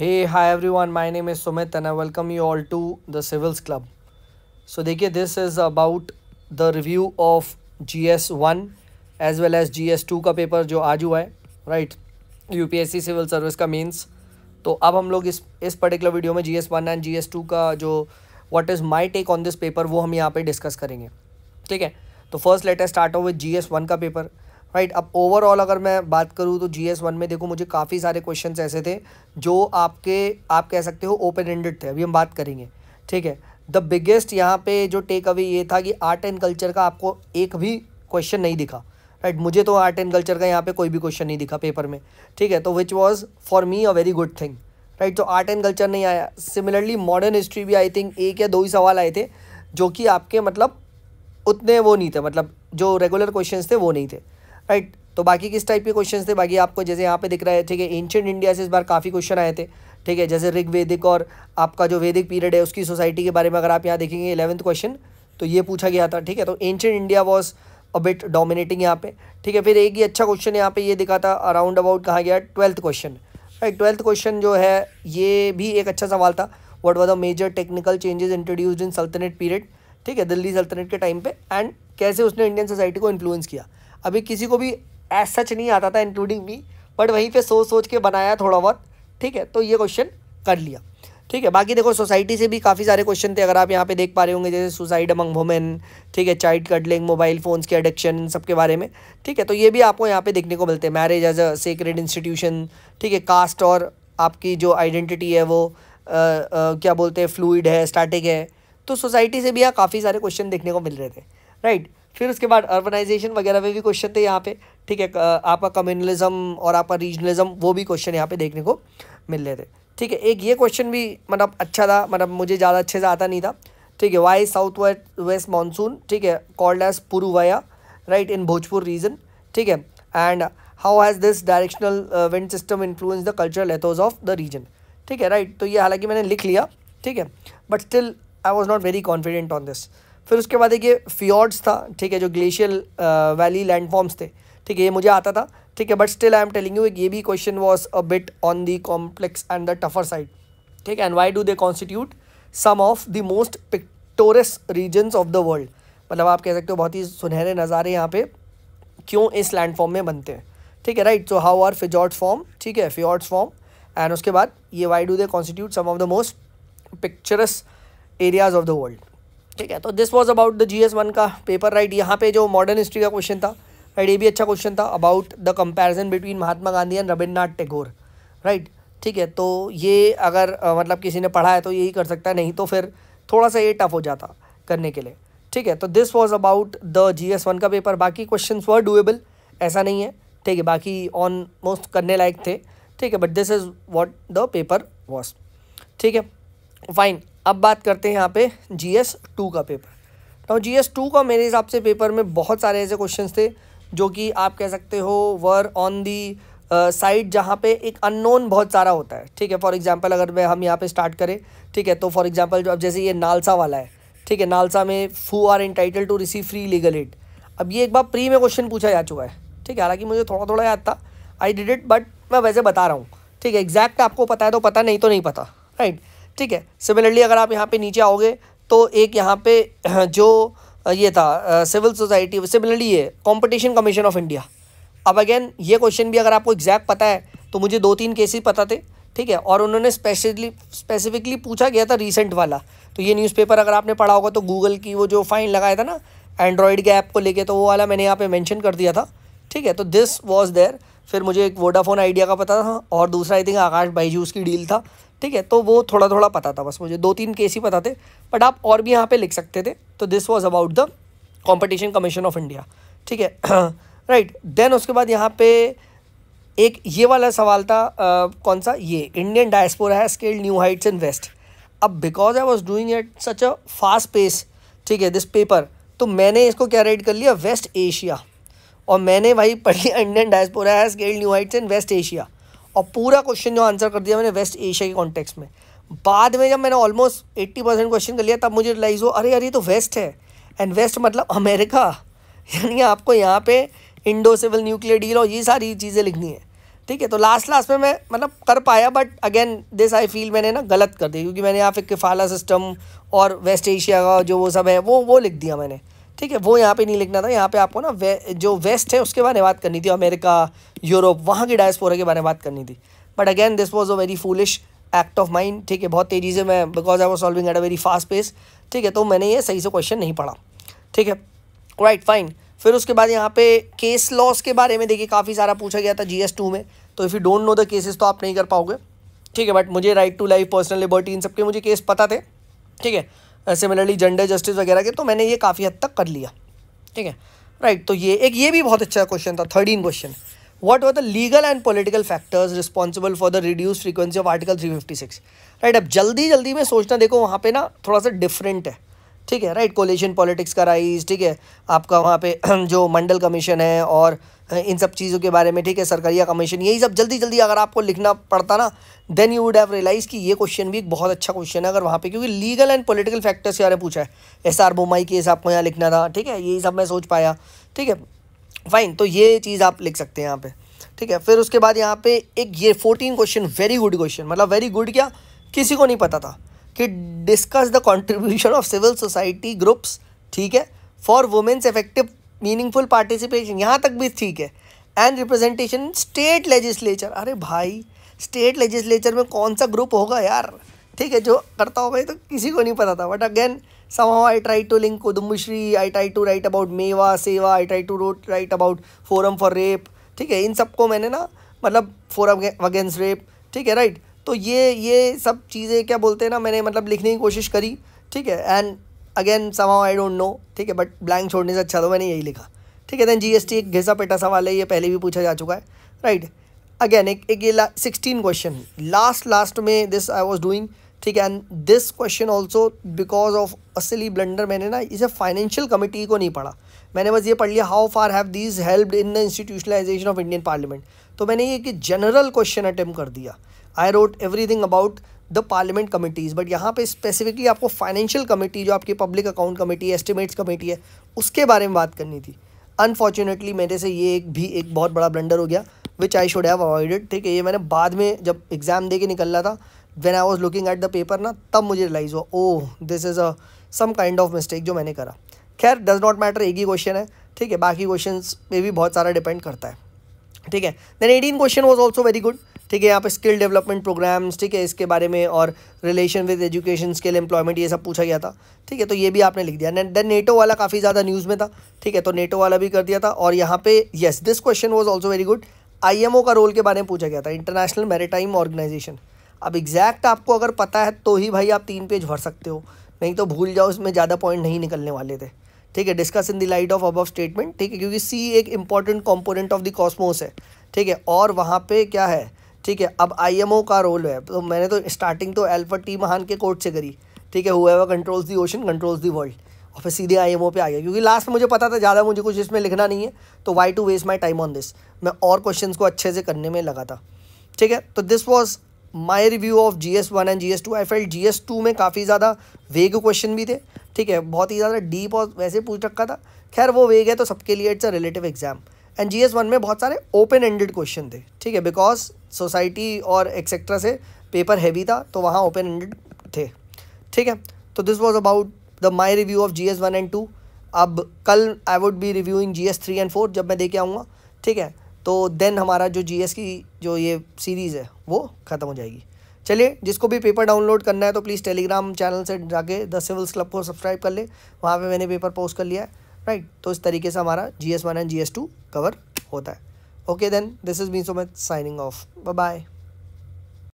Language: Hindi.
Hey, hi everyone. My name is Sumit and I welcome you all to the Civils Club. So देखिए this is about the review of GS1 as well as GS2 का पेपर जो आज हुआ है, राइट, यूपीएससी सिविल सर्विस का मेंस. तो अब हम लोग इस पर्टिकुलर वीडियो में GS1 एंड GS2 का जो what is my take on this paper वो हम यहाँ पे डिस्कस करेंगे. ठीक है, तो first let us start off with GS1 का पेपर. राइट, अब ओवरऑल अगर मैं बात करूँ तो GS1 में देखो मुझे काफ़ी सारे क्वेश्चंस ऐसे थे जो आप कह सकते हो ओपन एंडेड थे. अभी हम बात करेंगे. ठीक है, द बिगेस्ट यहाँ पे जो टेक अवे ये था कि आर्ट एंड कल्चर का आपको एक भी क्वेश्चन नहीं दिखा. राइट, मुझे तो आर्ट एंड कल्चर का यहाँ पे कोई भी क्वेश्चन नहीं दिखा पेपर में. ठीक है, तो which was for me a very good thing. Right, तो आर्ट एंड कल्चर नहीं आया. सिमिलरली मॉडर्न हिस्ट्री भी आई थिंक एक या दो ही सवाल आए थे जो कि आपके मतलब उतने वो नहीं थे, मतलब जो रेगुलर क्वेश्चंस थे वो नहीं थे. राइट, तो बाकी किस टाइप के क्वेश्चंस थे, बाकी आपको जैसे यहाँ पे दिख रहा है. ठीक है, एंशिएंट इंडिया से इस बार काफ़ी क्वेश्चन आए थे. ठीक है, जैसे ऋग वैदिक और आपका जो वैदिक पीरियड है उसकी सोसाइटी के बारे में अगर आप यहाँ देखेंगे 11th क्वेश्चन तो ये पूछा गया था. ठीक है, तो ancient India was a bit dominating यहाँ पे. ठीक है, फिर एक ही अच्छा क्वेश्चन यहाँ पे ये दिखा था अराउंड अबाउट कहाँ गया 12th question. Right, 12th question जो है ये भी एक अच्छा सवाल था. What were the major technical changes introduced in सल्तनत पीरियड. ठीक है, दिल्ली सल्तनत के टाइम पे एंड कैसे उसने इंडियन सोसाइटी को इन्फ्लुएंस किया. अभी किसी को भी एज सच नहीं आता था इंक्लूडिंग मी, बट वहीं पे सोच के बनाया थोड़ा बहुत. ठीक है, तो ये क्वेश्चन कर लिया. ठीक है, बाकी देखो सोसाइटी से भी काफ़ी सारे क्वेश्चन थे अगर आप यहाँ पे देख पा रहे होंगे, जैसे सुसाइड अमंग वुमेन. ठीक है, चाइल्ड कडलिंग, मोबाइल फ़ोन्स के एडिक्शन, सबके बारे में. ठीक है, तो ये भी आपको यहाँ पे देखने को मिलते हैं. Marriage as a sacred institution. ठीक है, कास्ट और आपकी जो आइडेंटिटी है वो क्या बोलते हैं फ्लूइड है, स्टैटिक है. तो सोसाइटी से भी यहाँ काफ़ी सारे क्वेश्चन देखने को मिल रहे थे. राइट, फिर उसके बाद अर्बनाइजेशन वगैरह में भी क्वेश्चन थे यहाँ पे. ठीक है, आपका कम्युनलिज्म और आपका रीजनलिज्म वो भी क्वेश्चन यहाँ पे देखने को मिल रहे थे. ठीक है, एक ये क्वेश्चन भी मतलब अच्छा था, मतलब मुझे ज़्यादा अच्छे से आता नहीं था. ठीक है, वाई साउथ वेस्ट मानसून. ठीक है, कॉल्ड एज पुरुवाया. Right, in Bhojpur region. ठीक है, and how has this directional wind system influence the cultural ethos of the region. ठीक है, राइट, तो ये हालांकि मैंने लिख लिया. ठीक है, but still I was not very confident on this. फिर उसके बाद एक ये फियॉर्ड्स था. ठीक है, जो ग्लेशियल वैली लैंडफॉर्म्स थे. ठीक है, ये मुझे आता था. ठीक है, but still I am telling you ये भी question was a bit on the complex and the tougher side. ठीक है, and why do they constitute some of the most picturesque regions of the world. मतलब आप कह सकते हो बहुत ही सुनहरे नज़ारे यहाँ पे क्यों इस लैंडफॉर्म में बनते हैं. ठीक है, right, so how are fjords form. ठीक है, फियॉर्ड्स फॉर्म. एंड उसके बाद ये why do they constitute some of the most picturesque areas of the world. ठीक है, तो this was about the GS1 का पेपर. राइट, यहाँ पे जो मॉडर्न हिस्ट्री का क्वेश्चन था, राइट, ये भी अच्छा क्वेश्चन था about the comparison between Mahatma Gandhi and Rabindranath Tagore. Right, ठीक है, तो ये अगर मतलब किसी ने पढ़ा है तो यही कर सकता है, नहीं तो फिर थोड़ा सा ये टफ हो जाता करने के लिए. ठीक है, तो this was about the GS1 का पेपर. बाकी क्वेश्चन वर डूएबल, ऐसा नहीं है. ठीक है, बाकी ऑलमोस्ट करने लायक थे. ठीक है, but this is what the paper was. ठीक है, फाइन. अब बात करते हैं यहाँ पे GS2 का पेपर. तो GS2 का मेरे हिसाब से पेपर में बहुत सारे ऐसे क्वेश्चंस थे जो कि आप कह सकते हो वर ऑन दी साइड जहाँ पे एक अननोन बहुत सारा होता है. ठीक है, फॉर एग्जांपल अगर हम यहाँ पे स्टार्ट करें. ठीक है, तो फॉर एग्जांपल जो अब जैसे ये नालसा वाला है. ठीक है, नालसा में who are entitle to receive free legal aid. अब ये एक बार प्री में क्वेश्चन पूछा जा चुका है. ठीक है, हालांकि मुझे थोड़ा थोड़ा याद था, आई डिड इट, बट मैं वैसे बता रहा हूँ. ठीक है, एग्जैक्ट आपको पता है तो पता, नहीं तो नहीं पता. राइट, ठीक है. सिमिलरली अगर आप यहाँ पे नीचे आओगे तो एक यहाँ पे जो ये था सिविल सोसाइटी, सिमिलरली ये कंपटीशन कमीशन ऑफ इंडिया. अब अगेन ये क्वेश्चन भी अगर आपको एग्जैक्ट पता है तो मुझे 2-3 केस ही पता थे. ठीक है, और उन्होंने स्पेसिफिकली पूछा गया था रीसेंट वाला. तो ये न्यूज़पेपर अगर आपने पढ़ा होगा तो गूगल की वो जो फाइन लगाया था ना एंड्रॉयड के ऐप को लेके, तो वो वाला मैंने यहाँ पे मेंशन कर दिया था. ठीक है, तो दिस वाज देयर. फिर मुझे एक वोडाफोन आइडिया का पता था और दूसरा आई थिंक आकाश बाईजूस की डील था. ठीक है, तो वो थोड़ा थोड़ा पता था, बस मुझे 2-3 केस ही पता थे, बट आप और भी यहाँ पे लिख सकते थे. तो this was about the competition commission of India. ठीक है, राइट. देन उसके बाद यहाँ पे एक ये वाला सवाल था कौन सा, ये इंडियन डायस्पोरा है scaled new heights in west. अब because I was doing at such a fast pace. ठीक है, दिस पेपर, तो मैंने इसको क्या रेट कर लिया, वेस्ट एशिया. और मैंने भाई पढ़ लिया इंडियन डायस्पोरा है scaled new heights in West Asia, और पूरा क्वेश्चन जो आंसर कर दिया मैंने वेस्ट एशिया के कॉन्टेक्स्ट में. बाद में जब मैंने ऑलमोस्ट 80% क्वेश्चन कर लिया तब मुझे रियलाइज़ हो, अरे यार ये तो वेस्ट है, एंड वेस्ट मतलब अमेरिका. यानी आपको यहाँ पे इंडो सिविल न्यूक्लियर डील और ये सारी चीज़ें लिखनी है. ठीक है। तो लास्ट में मैं मतलब कर पाया, but again this I feel मैंने ना गलत कर दी, क्योंकि मैंने यहाँ पे किफाला सिस्टम और वेस्ट एशिया का जो वो सब है वो लिख दिया मैंने, ठीक है। वो यहाँ पे नहीं लिखना था, यहाँ पे आपको ना जो वेस्ट है उसके बारे में बात करनी थी, अमेरिका, यूरोप, वहाँ की डायस्पोरा के बारे में बात करनी थी। But again this was a very foolish act of mind, ठीक है। बहुत तेज़ी से मैं, because I was solving at a very fast pace, ठीक है, तो मैंने ये सही से क्वेश्चन नहीं पढ़ा, ठीक है, राइट, फाइन। फिर उसके बाद यहाँ पे केस लॉस के बारे में देखिए काफ़ी सारा पूछा गया था GS2 में। तो if you don't know the cases तो आप नहीं कर पाओगे, ठीक है। बट मुझे right to life, personal liberty, इन सबके मुझे केस पता थे, ठीक है। सिमिलरली जेंडर जस्टिस वगैरह के, तो मैंने ये काफ़ी हद तक कर लिया, ठीक है, राइट। तो ये भी बहुत अच्छा क्वेश्चन था, 13 question. What were the legal and political factors responsible for the reduce frequency of article 356, right. अब जल्दी में सोचना, देखो वहाँ पे ना थोड़ा सा डिफरेंट है, ठीक है, राइट। कोलिशन पॉलिटिक्स का राइज, ठीक है, आपका वहाँ पे जो मंडल कमीशन है और इन सब चीज़ों के बारे में, ठीक है, सरकारिया कमीशन, यही सब जल्दी अगर आपको लिखना पड़ता ना, then you would have realise कि ये क्वेश्चन भी एक बहुत अच्छा क्वेश्चन है अगर वहाँ पे, क्योंकि लीगल एंड पॉलिटिकल फैक्टर्स के बारे में पूछा है। SR बोमाई केस आपको यहाँ लिखना था, ठीक है, यही सब मैं सोच पाया, ठीक है, फाइन। तो ये चीज़ आप लिख सकते हैं यहाँ पे, ठीक है। फिर उसके बाद यहाँ पे एक ये 14 क्वेश्चन, वेरी गुड क्वेश्चन, मतलब वेरी गुड क्या, किसी को नहीं पता था कि discuss the contribution of civil society groups, ठीक है, for women's effective meaningful participation, यहाँ तक भी ठीक है, एंड रिप्रेजेंटेशन स्टेट लेजिस्लेचर। अरे भाई, स्टेट लेजिस्लेचर में कौन सा ग्रुप होगा यार, ठीक है, जो करता होगा, ये तो किसी को नहीं पता था। But again somehow I tried to link Kudumbashree, I tried to write about मेवा सेवा, I tried to write about forum for rape, ठीक है, इन सबको मैंने ना मतलब फोरम अगेंस्ट रेप, ठीक है, राइट। तो ये सब चीज़ें क्या बोलते हैं ना, मैंने मतलब लिखने की कोशिश करी, ठीक है, and again somehow I don't know, ठीक है, बट ब्लैंक छोड़ने से अच्छा तो मैंने यही लिखा, ठीक है। दैन GST एक घिसा पेटा सवाल है, ये पहले भी पूछा जा चुका है, राइट। अगेन एक ये 16 क्वेश्चन लास्ट में दिस आई वॉज डूइंग, ठीक है, and this question also because of a silly blunder, मैंने ना इसे फाइनेंशियल कमिटी को नहीं पढ़ा, मैंने बस ये पढ़ लिया how far have these helped in the institutionalisation of Indian parliament. तो मैंने ये कि जनरल क्वेश्चन अटेम्प्ट कर दिया, I wrote everything about the parliament committees, but यहाँ पे स्पेसिफिकली आपको फाइनेंशियल कमेटी, जो आपकी public account committee, estimates committee है, उसके बारे में बात करनी थी। अनफॉर्चुनेटली मेरे से ये एक बहुत बड़ा ब्लंडर हो गया, विच आई शुड हैव अवॉइडेड, ठीक है। ये मैंने बाद में जब एग्ज़ाम दे के निकल रहा था, when I was looking at the paper ना, तब मुझे रियलाइज़ हुआ, oh this is a some kind of mistake जो मैंने करा। खैर डज नॉट मैटर, एक ही क्वेश्चन है, ठीक है, बाकी क्वेश्चंस पे भी बहुत सारा डिपेंड करता है, ठीक है। Then 18 question was also very good, ठीक है, यहाँ पे स्किल डेवलपमेंट प्रोग्राम्स, ठीक है, इसके बारे में, और relation with education, skill, employment, ये सब पूछा गया था, ठीक है, तो ये भी आपने लिख दिया। देन नेटो वाला काफ़ी ज़्यादा न्यूज़ में था, ठीक है, तो नेटो वाला भी कर दिया था। और यहाँ पे yes this question was also very good, IMO का रोल के बारे में पूछा गया था, इंटरनेशनल मैरीटाइम ऑर्गेनाइजेशन। अब एग्जैक्ट आपको अगर पता है तो ही भाई आप 3 पेज भर सकते हो, नहीं तो भूल जाओ, इसमें ज़्यादा पॉइंट नहीं निकलने वाले थे, ठीक है। Discuss in the light of above statement, ठीक है, क्योंकि सी एक important component of the Cosmos है, ठीक है, और वहाँ पे क्या है, ठीक है। अब IMO का रोल है, तो मैंने तो स्टार्टिंग तो एल्बर्ट टी महान के कोट से करी, ठीक है, whoever controls the ocean controls the world, और फिर सीधे IMO पे आ गया, क्योंकि लास्ट में मुझे पता था ज़्यादा मुझे कुछ इसमें लिखना नहीं है, तो why to waste my time on this, मैं और क्वेश्चन को अच्छे से करने में लगा था, ठीक है। तो this was my review of GS1 and GS2। I felt GS2 में काफ़ी ज़्यादा वेग क्वेश्चन भी थे, ठीक है, बहुत ही ज़्यादा डीप और वैसे पूछ रखा था। खैर वो वेग है तो सबके लिए it's a relative exam. And GS1 में बहुत सारे ओपन एंडेड क्वेश्चन थे, ठीक है, बिकॉज सोसाइटी और एक्सेट्रा से पेपर हैवी था, तो वहाँ ओपन एंडेड थे, ठीक है। तो this was about the my review of GS1 and 2। अब कल I would be reviewing GS3 and 4 जब मैं दे के आऊँगा, ठीक है। तो देन हमारा जो GS की जो ये सीरीज़ है वो ख़त्म हो जाएगी। चलिए, जिसको भी पेपर डाउनलोड करना है तो प्लीज़ टेलीग्राम चैनल से जाके द सिविल्स क्लब को सब्सक्राइब कर ले, वहाँ पे मैंने पेपर पोस्ट कर लिया है, राइट। तो इस तरीके से हमारा GS1 एंड GS2 कवर होता है। Okay then, this is me Sumit signing off, bye bye.